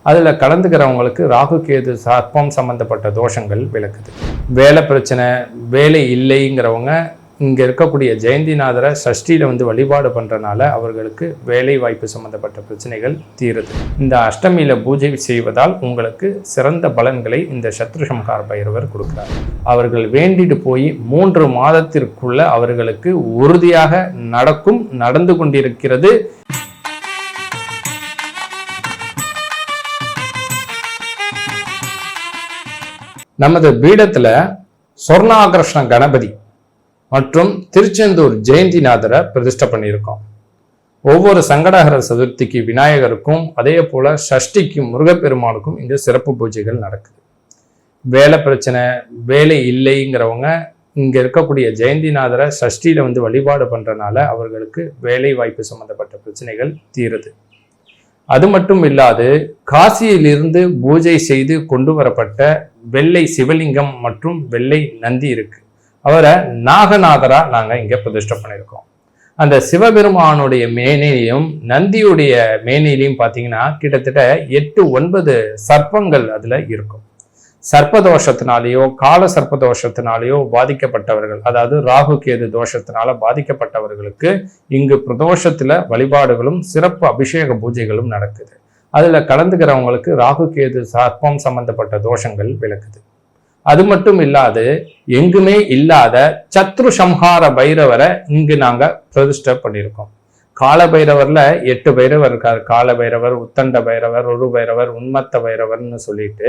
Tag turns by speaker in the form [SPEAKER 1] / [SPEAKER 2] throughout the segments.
[SPEAKER 1] அதில் கலந்துக்கிறவங்களுக்கு ராகு கேது சர்ப்பம் சம்பந்தப்பட்ட தோஷங்கள் விளக்குது. வேலை பிரச்சனை, வேலை இல்லைங்கிறவங்க இங்கே இருக்கக்கூடிய ஜெயந்திநாதரை சஷ்டியில் வழிபாடு பண்ணுறனால அவர்களுக்கு வேலை வாய்ப்பு சம்மந்தப்பட்ட பிரச்சனைகள் தீருது. இந்த அஷ்டமியில் பூஜை செய்வதால் உங்களுக்கு சிறந்த பலன்களை இந்த சத்ருசம்ஹார பைரவர் கொடுக்குறார். அவர்கள் வேண்டிட்டு போய் 3 மாதத்திற்குள்ள அவர்களுக்கு உறுதியாக நடந்து கொண்டிருக்கிறது. நமது பீடத்தில் சொர்ணாகர்ஷ்ண கணபதி மற்றும் திருச்செந்தூர் ஜெயந்திநாதரை பிரதிஷ்டை பண்ணியிருக்கோம். ஒவ்வொரு சங்கடஹர சதுர்த்திக்கு விநாயகருக்கும் அதே போல சஷ்டிக்கும் முருகப்பெருமானுக்கும் இங்கே சிறப்பு பூஜைகள் நடக்குது. வேலை பிரச்சனை, வேலை இல்லைங்கிறவங்க இங்கே இருக்கக்கூடிய ஜெயந்திநாதரை சஷ்டியில் வழிபாடு பண்ணுறனால அவர்களுக்கு வேலை வாய்ப்பு சம்மந்தப்பட்ட பிரச்சனைகள் தீருது. அது மட்டும் இல்லாது காசியிலிருந்து பூஜை செய்து கொண்டு வரப்பட்ட வெள்ளை சிவலிங்கம் மற்றும் வெள்ளை நந்தி இருக்கு. அவரை நாகநாதரா நாங்கள் இங்கே பிரதிஷ்டை பண்ணியிருக்கோம். அந்த சிவபெருமானுடைய மேனிலையும் நந்தியுடைய மேனிலையும் பார்த்தீங்கன்னா கிட்டத்தட்ட 8-9 சர்ப்பங்கள் அதில் இருக்கும். சர்ப்பதோஷத்தினாலேயோ கால சர்ப்பதோஷத்தினாலேயோ பாதிக்கப்பட்டவர்கள், அதாவது ராகு கேது தோஷத்தினால பாதிக்கப்பட்டவர்களுக்கு இங்கு பிரதோஷத்துல வழிபாடுகளும் சிறப்பு அபிஷேக பூஜைகளும் நடக்குது. அதுல கலந்துக்கிறவங்களுக்கு ராகு கேது சர்ப்பம் சம்பந்தப்பட்ட தோஷங்கள் விளக்குது. அது மட்டும் இல்லாது எங்குமே இல்லாத சத்ருசம்ஹார பைரவரை இங்கு நாங்க பிரதிஷ்டை பண்ணியிருக்கோம். கால பைரவர்ல 8 பைரவர் இருக்காரு. கால பைரவர், உத்தண்ட பைரவர், ஒரு பைரவர், உன்மத்த பைரவர்னு சொல்லிட்டு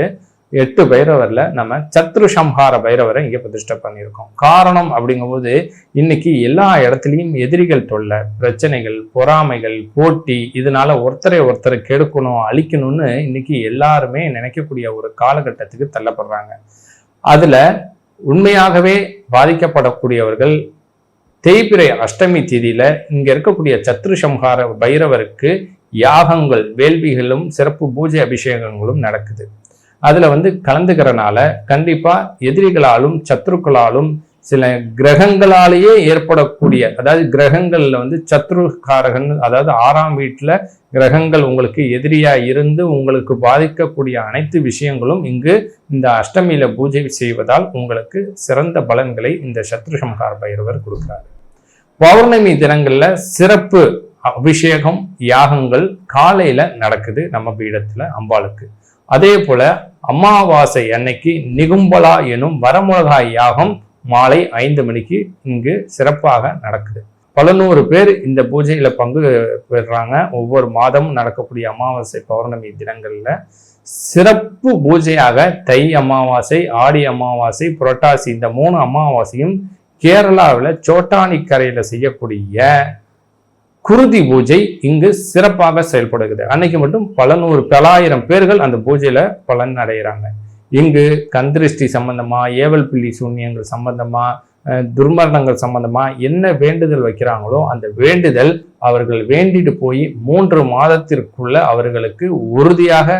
[SPEAKER 1] 8 பைரவர்ல நம்ம சத்ருசம்ஹார பைரவரை இங்கே பிரதிஷ்டை பண்ணியிருக்கோம். காரணம் அப்படிங்கும்போது இன்னைக்கு எல்லா இடத்துலையும் எதிரிகள் தொல்லை, பிரச்சனைகள், பொறாமைகள், போட்டி, இதனால ஒருத்தரை கெடுக்கணும், அழிக்கணும்னு இன்னைக்கு எல்லாருமே நினைக்கக்கூடிய ஒரு காலகட்டத்துக்கு தள்ளப்படுறாங்க. அதுல உண்மையாகவே பாதிக்கப்படக்கூடியவர்கள் தேய்பிறை அஷ்டமி தேதியில இங்க இருக்கக்கூடிய சத்ருசம்ஹார பைரவருக்கு யாகங்கள், வேள்விகளும் சிறப்பு பூஜை அபிஷேகங்களும் நடக்குது. அதுல கலந்துக்கிறனால கண்டிப்பா எதிரிகளாலும் சத்ருக்களாலும் சில கிரகங்களாலேயே ஏற்படக்கூடிய, அதாவது கிரகங்கள்ல சத்ருகாரகன், அதாவது 6ஆம் வீட்டுல கிரகங்கள் உங்களுக்கு எதிரியா இருந்து உங்களுக்கு பாதிக்கக்கூடிய அனைத்து விஷயங்களும் இங்கு இந்த அஷ்டமியில பூஜை செய்வதால் உங்களுக்கு சிறந்த பலன்களை இந்த சத்ருசம்ஹார பைரவர் கொடுக்கிறார். பௌர்ணமி தினங்கள்ல சிறப்பு அபிஷேகம், யாகங்கள் காலையில நடக்குது நம்ம பீடத்துல அம்பாளுக்கு. அதே போல அமாவாசை அன்னைக்கு நிகும்பலா எனும் வரமுலகாய் யாகம் மாலை 5 மணிக்கு இங்கு சிறப்பாக நடக்குது. பல 100 பேர் இந்த பூஜையில பங்கு பெறுறாங்க. ஒவ்வொரு மாதமும் நடக்கக்கூடிய அமாவாசை பௌர்ணமி தினங்கள்ல சிறப்பு பூஜையாக தை அமாவாசை, ஆடி அமாவாசை, புரட்டாசி, இந்த 3 அமாவாசையும் கேரளாவில் சோட்டானிக்கரையில செய்யக்கூடிய குருதி பூஜை இங்கு சிறப்பாக செயல்படுகிறது. அன்னைக்கு மட்டும் பல 100 பேர்கள் அந்த பூஜையில பலன் அடைகிறாங்க. இங்கு கந்திருஷ்டி சம்பந்தமா, ஏவல் பில்லி சூன்யங்கள் சம்பந்தமா, துர்மரணங்கள் சம்பந்தமா என்ன வேண்டுதல் வைக்கிறாங்களோ அந்த வேண்டுதல் அவர்கள் வேண்டிட்டு போய் 3 மாதத்திற்குள்ள அவர்களுக்கு உறுதியாக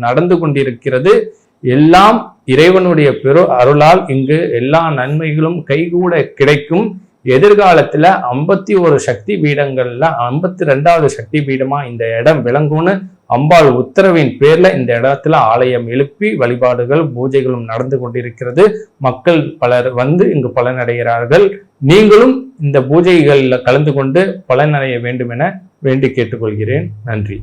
[SPEAKER 1] நடந்து கொண்டிருக்கிறது. எல்லாம் இறைவனுடைய பெரு அருளால் இங்கு எல்லா நன்மைகளும் கைகூட கிடைக்கும். எதிர்காலத்துல 51 சக்தி பீடங்கள்ல 52வது சக்தி பீடமா இந்த இடம் விளங்கும்னு அம்பாள் உத்தரவின் பேர்ல இந்த இடத்துல ஆலயம் எழுப்பி வழிபாடுகள், பூஜைகளும் நடந்து கொண்டிருக்கிறது. மக்கள் பலர் இங்கு பலனடைகிறார்கள். நீங்களும் இந்த பூஜைகளில் கலந்து கொண்டு பலனடைய வேண்டும் என வேண்டி கேட்டுக்கொள்கிறேன். நன்றி.